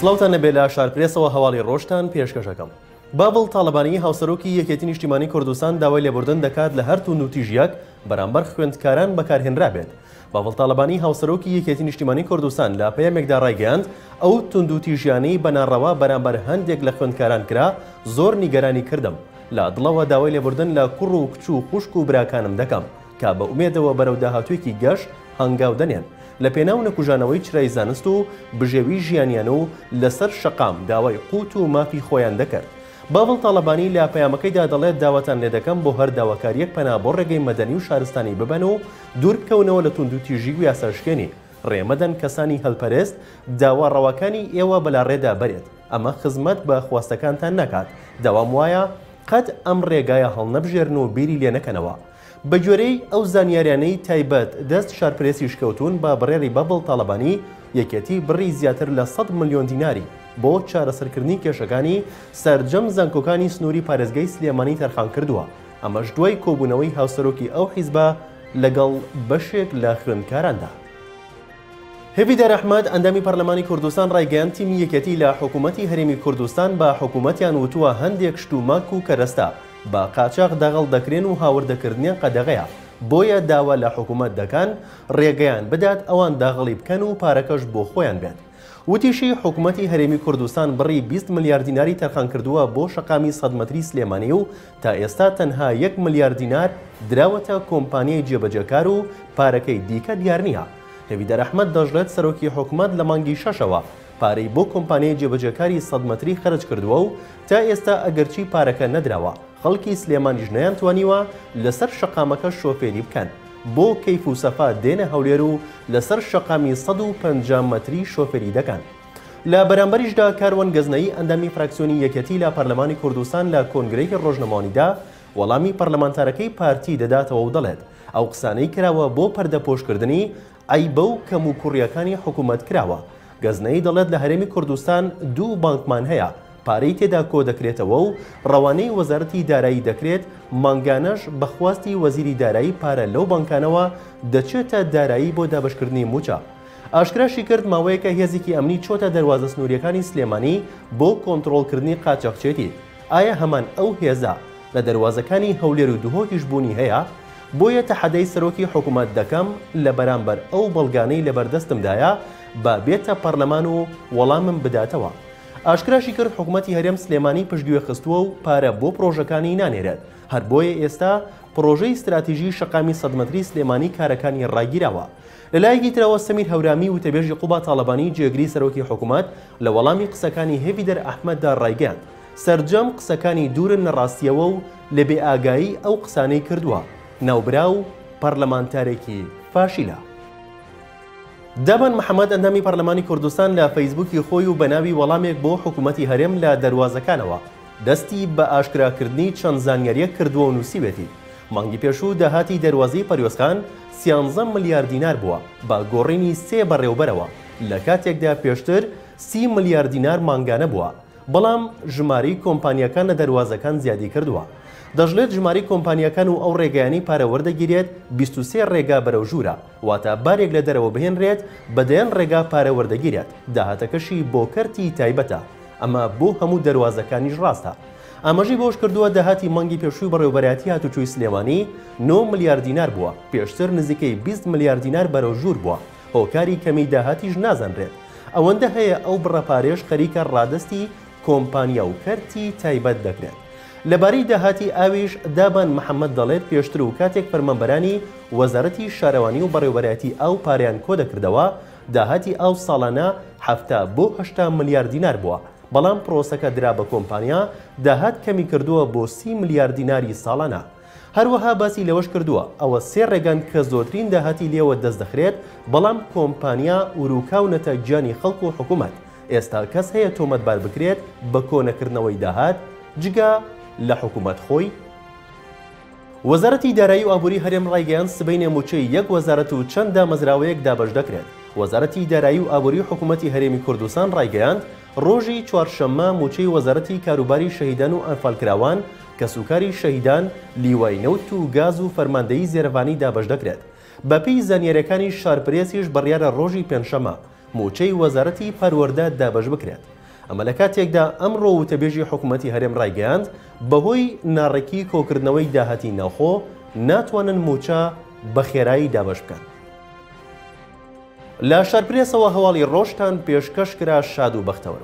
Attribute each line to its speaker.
Speaker 1: سڵاوتان لەبێ لە شارپرێسەوە هەواڵی ڕۆژتان پێشکەشەکەم. بابڵ تاڵەبانی هاوسەرۆکی یەکێتی نیشتیمانی کوردستان داوای لێبوردن دەکات لە هەر توند و تیژیەک بەرامبەر خوێندکاران بەکارهێنرا بێت. بابڵ تاڵەبانی هاوسەرۆکی یەکێتی نیشتیمانی کوردستان لە پەیامێکدا ڕایگەیاند ئەو توند و تیژیانەی بەناڕەوا بەرامبەر هەندێک لە خوێندکاران کرا زۆر نیگەرانی کردم. لە دڵەوە داوای لێبوردن لە کوڕ و کچ و خوشک و براکانم دەکەم کە بە ئومێدەوە بەرەو داهاتوویەکی گەشت هەنگاو دەنێن. لە پێناو نەکوژانەوەی چرای زانست و بژێوی ژیانیان و لەسەر شەقام داوای قوت و مافی خۆیان دەکرد. بابڵ تاڵەبانی لە پەیامەکەیدا دەڵێت داوەتان لێ دەکەم بۆ هەر داواکاریەک پەنا بۆ ڕێگەی مەدەنی و شارستانی ببەن و دوور بکەونەوە لە توند و تیژی و یاساشکێنی. ڕێمەدەن کەسانی هەلپەرست داوا ڕەواکانی ئێوە بەلاڕێدا بەرێت. ئەمە خزمەت بە خواستەکانتان ناکات. داوام وایە قەت ئەم ڕێگایە هەڵنەبژێرن و بیری لێ نەکەنەوە. بە گوێرەی ئەو زانیاریانەی تایبەت دەست شارپرێسی شکەوتون بە بڕێری بابڵ تاڵەبانی یەکێتی بڕی زیاتر لە 100 ملیۆن دیناری بۆ چارەسەرکردنی کێشەکانی سەرجەم زانکۆکانی سنووری پارێزگای سلێمانی تەرخان کردووە. ئەمەش دوای کۆبوونەوەی هاوسەرۆکی ئەو حیزبە لەگەڵ بەشێک لە خوێندکاراندا. هێڤیدار ئەحمەد ئەندامی پەرلەمانی کوردستان ڕایگەیاند تیمی یەکێتی لە حکوومەتی هەرێمی کوردستان بە حکوومەتیان وتووە هەندێک شت و ماک و کەرەستە بە قاچاق داغڵ دەکرێن و هاوردەکردنیان قەدەغەیە بۆیە داوا لە حکوومەت دەکەن ڕێگەیان بدات ئەوان داغڵی بکەن و پارەکەش بۆ خۆیان بێت. وتیشی حکوومەتی هەرێمی کوردستان بڕی 20 ملیار دیناری تەرخان کردووە بۆ شەقامی سەدمەتری سلێمانی و تا ئێستا تەنها 1 ملیار دینار دراوەتە کۆمپانیای جێبەجێکار و پارەکەی دیکە دیار نییە. هێڤیدار ئەحمەد دەژڵێت سەرۆکی حکوومەت لە مانگی 6ەوە پارەی بۆ کۆمپانیای جێبەجێکاری سەدمەتری خەرج کردووە و تا ئێستا ئەگەرچی پارەکە نەدراوە خەڵکی سلێمانیش نەیانتوانیوە لەسەر شەقامەکە شۆفێری بکەن بۆ کەیف و سەفا دێنە هەولێر و لەسەر شەقامی 150 مەتری شۆفێری دەکەن. لە بەرامبەریشدا کاروان گەزنەیی ئەندامی فراکسیۆنی یەکێتی لە پەرلەمانی کوردستان لە کۆنگرەیەکی ڕۆژنەمەوانیدا وەڵامی پەرلەمانتارەکەی پارتی دەداتەوە و دەڵێت ئەو قسانەی کراوە بۆ پەردەپۆشکردنی ئەیبە و کەم و کوڕیەکانی حکوومەت کراوە. گەزنەیی دەڵێت لە هەرێمی کوردستان 2 بانکمان هەیە پارەی تێدا کۆ دەکرێتەوە و ڕەوانەی وەزارەتی دارایی دەکرێت مانگانەش بەخواستی وەزیری دارایی پارە لەو بانکانەوە دەچێتە دارایی بۆ دابشکردنی موچە. ئاشکراشی کرد ماوەیەکە هێزێکی ئەمنی چۆتە دەواازە سنووریەکانی سلێمانی بۆ کۆنتڕۆڵکردنی قاچەقچێتی. ئایا هەمان ئەو هێزە لە دەواازەکانی هەولێر و دوهۆکیش بوونی هەیە؟ بۆیە تەحەدەی سەرۆکی حکوومەت دەکەم لە بەرامبەر ئەو بەڵگانەی لە بەردەستمدایە با بێتە پەرلەمان و وەڵامم بداتەوە. ئاشکراشی کرد حکوومەتی هەرێم سلێمانی پشتگوێ خستووە و پارە بۆ پرۆژەکانی نانێرێت. هەر بۆیە ئێستا پرۆژەی استراتیژی شەقامی سەدمەتری سلێمانی کارەکانی ڕاگیراوە. لەلایەکی ترەوە سەمیر هەورامی و تەبێژی قوبا تاڵەبانی جێگری سەرۆکی حکوومەت لە وەڵامی قسەکانی هێڤیدار ئەحمەددا ڕایگەیاند سەرجەم قسەکانی دوورن نەڕاستیەوە و لە بێئاگایی ئەو قسانەی کردووە. ناوبرا و پەرلەمانتارێکی فاشیلە. دابان محەممەد ئەندامی پەرلەمانی کوردستان لە فەیسبووکی خۆی و بەناوی وەڵامێک بۆ حکوومەتی هەرێم لە دەواازەکانەوە دەستی بە ئاشکراکردنی چەند زانیاریەک کردووە و نووسیوێتی. مانگی پێشوو داهاتی دەواازەی پەریۆسخان 13 ملیار دینار بووە بە گۆڕینی 3 بەڕێوبەرەوە لە کاتێکدا پێشتر 30 ملیار دینار مانگانە بووە، بەڵام ژمارەی کۆمپانیەکان لە دەواازەکان زیادی کردووە. دەژڵێت ژماری کۆمپانیەکان و ئەو ڕێگەیانی پارەوەردەگیرێت 23 ڕێگا بەرەو ژوورە واتە بارێک لە دەرەوە بهێنرێت بەدەیان ڕێگا پارەوەردەگیرێت. داهاتەکەشی بۆ کەرتی تایبەتە، ئەمە بۆ هەموو دەواازەکانیش ڕاستە. ئاماژەی بۆش کردووە داهاتی مانگی پێشووی بەڕێوەبەرەتی هاتوچۆی سلێمانی 9 ملیار دینار بووە، پێشتر نزیکەی 20 ملیار دینار بەرەو ژوور بووە. هۆکاری کەمی داهاتیش نازانرێت. ئەوەندە هەیە ئەو بڕەپارێش خەریکە ڕادستی کۆمپانیا و کەرتی تایبەت دەکرێت. لەبارەی داهاتی ئاویش دابان محەممەد دەڵێت پێشتر و کاتێک فەرمانبەرانی وەزارەتی شارەوانی و بەڕێوەبەرەتی ئاو پاریان کۆ دەکردەوە داهاتی ئاو ساڵانە 7 بۆ 8 ملیار دینار بووە، بەڵام پرۆسەکە درا بە کۆمپانیا داهات کەمی کردووە بۆ 30 ملیار دیناری ساڵانە. هەروەها باسی لەوەش کردووە ئەوە 3 ڕێگان کە زۆرترین داهاتی لێوە دەست دەخرێت، بەڵام کۆمپانیا وروکاونەتە گیانی خەڵک و حکوومەت. ئێستا کەس هەیە تۆمەتبار بکرێت بە کۆنەکردنەوەی داهات جگا لە حکوومەت خۆی. وەزارەتی دارایی و ئابووری هەرێم ڕایگەیاند سبەینێ موچەی یەک وەزارەت و چەند دامەزراوەیەک دابەش دەکرێت. وەزارەتی دارایی و ئابووری حکوومەتی هەرێمی کوردستان ڕایگەیاند ڕۆژی چوارشەممە موچەی وەزارەتی کاروباری شەهیدان و ئەنفالکراوان کە سوکاری شەهیدان لیوای نەوت و گاز و فەرماندەیی زێرەڤانی دابەش دەکرێت. بەپێی زانیاریەکانی شارپرێسیش بڕیارە ڕۆژی پێنجشەممە موچەی وەزارەتی پەروەردە دابەش بکرێت. ئەمە لە کاتێکدا ئەمڕۆ وتەبێژی حکوومەتی هەرێم ڕایگەیاند بەهۆی ناڕێکی کۆکردنەوەی داهاتی ناوخۆ ناتوانن موچە بە خێرایی دابەش بکەن. لە شارپرێسەوە هەواڵی ڕۆژتان پێشکەش کرا شاد و بەختەوەر.